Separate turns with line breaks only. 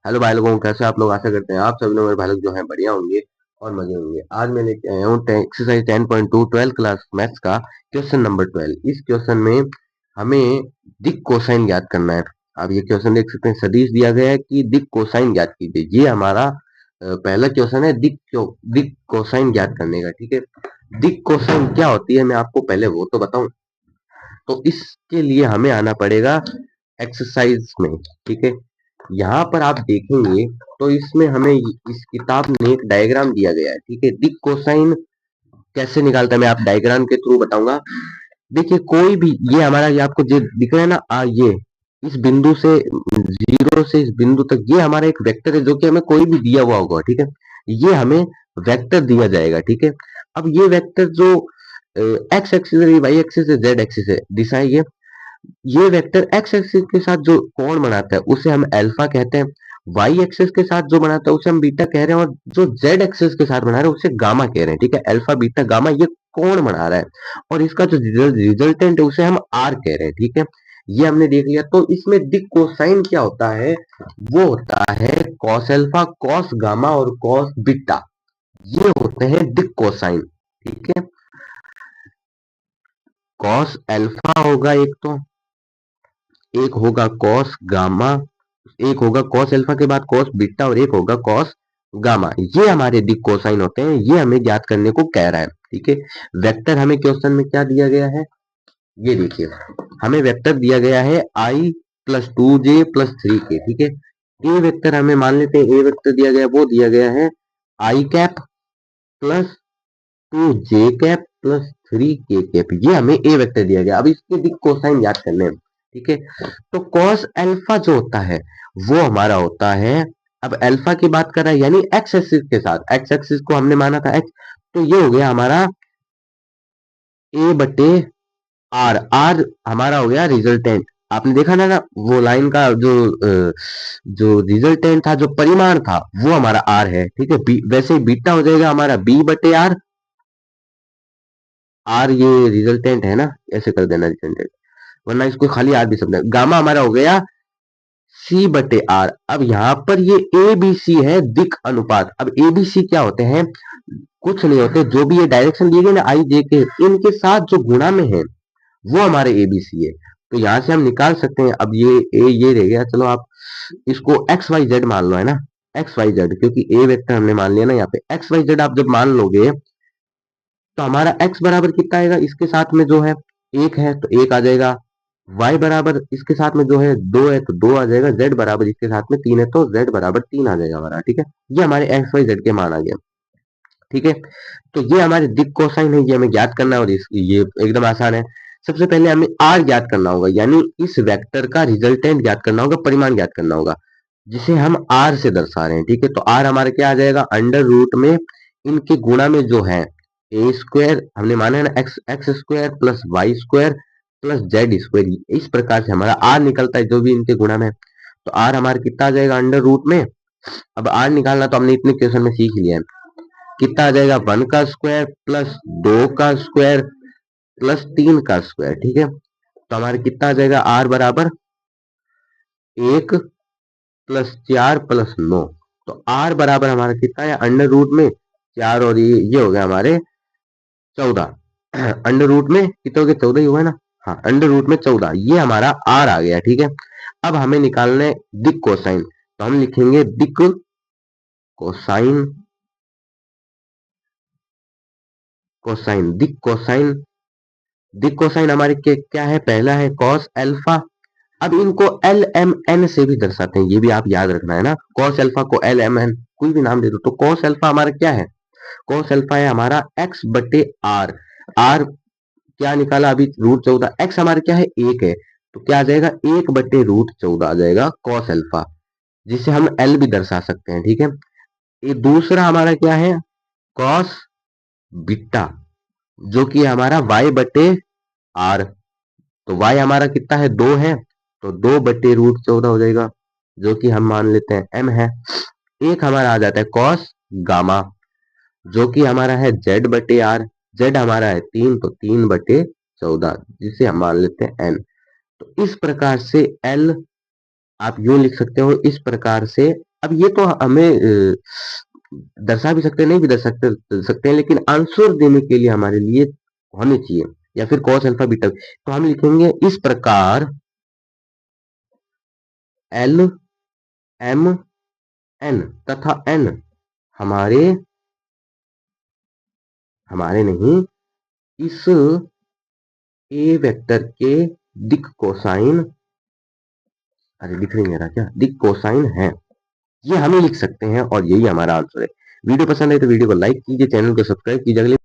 Hello भाई लोगों, कैसे आप लोग? आशा करते हैं आप सभी लोग, मेरे भाई लोग जो हैं बढ़िया होंगे और मजे होंगे। आज मैं लेके आया हूँ एक्सरसाइज 10.2 12 क्लास मैथ्स का क्वेश्चन नंबर 12। इस क्वेश्चन में हमें दिक कोसाइन ज्ञात करना है। आप ये क्वेश्चन देख सकते हैं, सदिश दिया गया है कि दिक कोसाइन ज्ञात कीजिए। ये हमारा पहला क्वेश्चन है दिक कोसाइन ज्ञात करने का। ठीक है, दिक कोसाइन क्या होती है मैं आपको पहले वो तो बताऊं। तो इसके लिए हमें आना पड़ेगा एक्सरसाइज में। ठीक है, यहाँ पर आप देखेंगे तो इसमें हमें इस किताब में एक डायग्राम दिया गया है। ठीक है, दिक कोसाइन कैसे निकालता है मैं आप डायग्राम के थ्रू बताऊंगा। देखिए, कोई भी ये हमारा ये आपको जो दिख रहा है ना, ये इस बिंदु से जीरो से इस बिंदु तक ये हमारा एक वेक्टर है जो कि हमें कोई भी दिया हुआ होगा। ठीक है, ये हमें वेक्टर दिया जाएगा। ठीक है, अब ये वेक्टर जो एक्स एक्सिस है, वाई एक्सिस है, जेड एक्सिस है, दिशाएं ये वेक्टर एक्स एक्सिस के साथ जो कोण बनाता है उसे हम अल्फा कहते हैं। वाई एक्सिस के साथ जो बनाता है उसे हम बीटा कह रहे हैं, और जो जेड एक्सिस के साथ बना रहे हैं उसे गामा कह रहे हैं। ठीक है, अल्फा बीटा गामा ये कोण बना रहा है, और इसका जो रिजल्टेंट है उसे हम आर कह रहे हैं। ठीक है, ये हमने देख लिया। तो इसमें दिक कोसाइन क्या होता है? वो होता है कॉस अल्फा, कॉस गामा और कॉस बीटा। ये होते हैं दिक कोसाइन। ठीक है, कॉस अल्फा होगा एक, तो एक होगा कॉस गामा, एक होगा कॉस अल्फा के बाद कॉस बीटा, और एक होगा कॉस गामा। ये हमारे दिक कोसाइन होते हैं। ये हमें ज्ञात करने को कह रहा है। ठीक है, वेक्टर हमें क्वेश्चन में क्या दिया गया है, ये देखिए, हमें वेक्टर दिया गया है आई प्लस 2j प्लस 3k। ठीक है, ए वेक्टर हमें मान लेते हैं, ए वेक्टर दिया गया, वो दिया गया है i cap plus 2j cap plus 3k cap. ये हमें ए वेक्टर दिया गया। अब इसके दिक कोसाइन याद करने हैं। ठीक है, तो कॉस अल्फा जो होता है वो हमारा होता है, अब अल्फा की बात कर रहा है यानी एक्स एक्सिस के साथ, एक्स एक्सिस को हमने माना था एक्स, तो ये हो गया हमारा ए बटे आर। आर हमारा हो गया रिजल्टेंट। आपने देखा ना वो लाइन का जो रिजल्टेंट था, जो परिमाण था, वो हमारा आर है। ठीक है, वैसे ही बीटा हो जाएगा हमारा बी बटे आर। आर ये रिजल्टेंट है ना, ऐसे कर देना रिजल्टेंट, वरना इसको खाली आर भी समझना। गामा हमारा हो गया सी बटे आर। अब यहाँ पर ये ए बी सी है दिक अनुपात। अब ए बी सी क्या होते हैं? कुछ नहीं होते, जो भी ये डायरेक्शन दिए गए ना आई जे के, इनके साथ जो गुणा में है वो हमारे ए बी सी है। तो यहाँ से हम निकाल सकते हैं। अब ये रह गया, चलो आप इसको एक्स वाई जेड मान लो, है ना, एक्स वाई जेड, क्योंकि ए वेक्टर हमने मान लिया ना यहाँ पे। एक्स वाई जेड आप जब मान लोगे तो हमारा x बराबर कितना आएगा, इसके साथ में जो है एक है तो एक आ जाएगा, y बराबर इसके साथ में जो है दो है तो दो आ जाएगा, z बराबर इसके साथ में तीन है तो z बराबर तीन आ जाएगा हमारा। ठीक है, ये हमारे एक्स वाई जेड के मान आ गया। ठीक है, तो ये हमारे दिक कोसाइन है, ये हमें ज्ञात करना है, और ये एकदम आसान है। सबसे पहले हमें r ज्ञात करना होगा, यानी इस वेक्टर का रिजल्टेंट ज्ञात करना होगा, परिमाण ज्ञात करना होगा, जिसे हम r से दर्शा रहे हैं। ठीक है, तो r हमारा क्या आ जाएगा, अंडर रूट में इनके गुणा में जो है ए स्क्वायर हमने माना है ना, x x square plus y square plus z square. इस प्रकार से हमारा आर निकलता है जो भी इनके गुणा में। तो आर हमारा कितना आ जाएगा अंडर रूट में। अब आर निकालना तो हमने इतने क्वेश्चन में सीख लिया है। कितना आ जाएगा, 1 का स्क्वायर प्लस 2 का स्क्वायर प्लस 3 का स्क्वायर। ठीक है, तो हमारा कितना आ जाएगा, आर बराबर 1 प्लस 4 प्लस 9। तो आर बराबर हमारा कितना है अंडर रूट में 4, और ये हो गया हमारे 14। अंडर रूट में कितना हो गया, 14 ही हुआ है ना। हाँ, अंडर रूट में 14, ये हमारा आर आ गया। ठीक है, अब हमें निकालना है दिक कोसाइन। तो हम लिखेंगे दिक कोसाइन, कोसाइन दिक कोसाइन। दिक कोसाइन हमारे क्या है, पहला है कॉस अल्फा। अब इनको एल एम एन से भी दर्शाते हैं, ये भी आप याद रखना है ना। कॉस अल्फा को एल एम एन कोई भी नाम दे दो। तो कॉस अल्फा हमारा क्या है, कॉस अल्फा है हमारा एक्स बटे आर। आर क्या निकाला अभी, √14। एक्स हमारा क्या है, एक है, तो क्या आ जाएगा, 1/√14 आ जाएगा कॉस अल्फा, जिसे हम एल भी दर्शा सकते हैं। ठीक है, ये दूसरा हमारा क्या है, कॉस बीटा, जो कि हमारा y/r। तो y हमारा कितना है, 2 है, तो 2/√14 हो जाएगा, जो कि हम मान लेते हैं m है। एक हमारा आ जाता है कॉस गामा, जो कि हमारा है z/r। z हमारा है 3, तो 3/14, जिसे हम मान लेते हैं n। तो इस प्रकार से l आप यूं लिख सकते हो, इस प्रकार से अब ये तो हमें दर्शा भी सकते हैं, नहीं भी दर्शा सकते हैं, लेकिन आंसर देने के लिए हमारे लिए होने चाहिए, या फिर कॉस अल्फा बीटा। तो हम लिखेंगे इस प्रकार एल एम एन तथा एन हमारे हमारे नहीं, इस ए वेक्टर के दिक कोसाइन, अरे दिख नहीं रहा क्या, दिक कोसाइन है, ये हमें लिख सकते हैं और यही हमारा आंसर है। वीडियो पसंद है तो वीडियो को लाइक कीजिए, चैनल को सब्सक्राइब कीजिए। अगले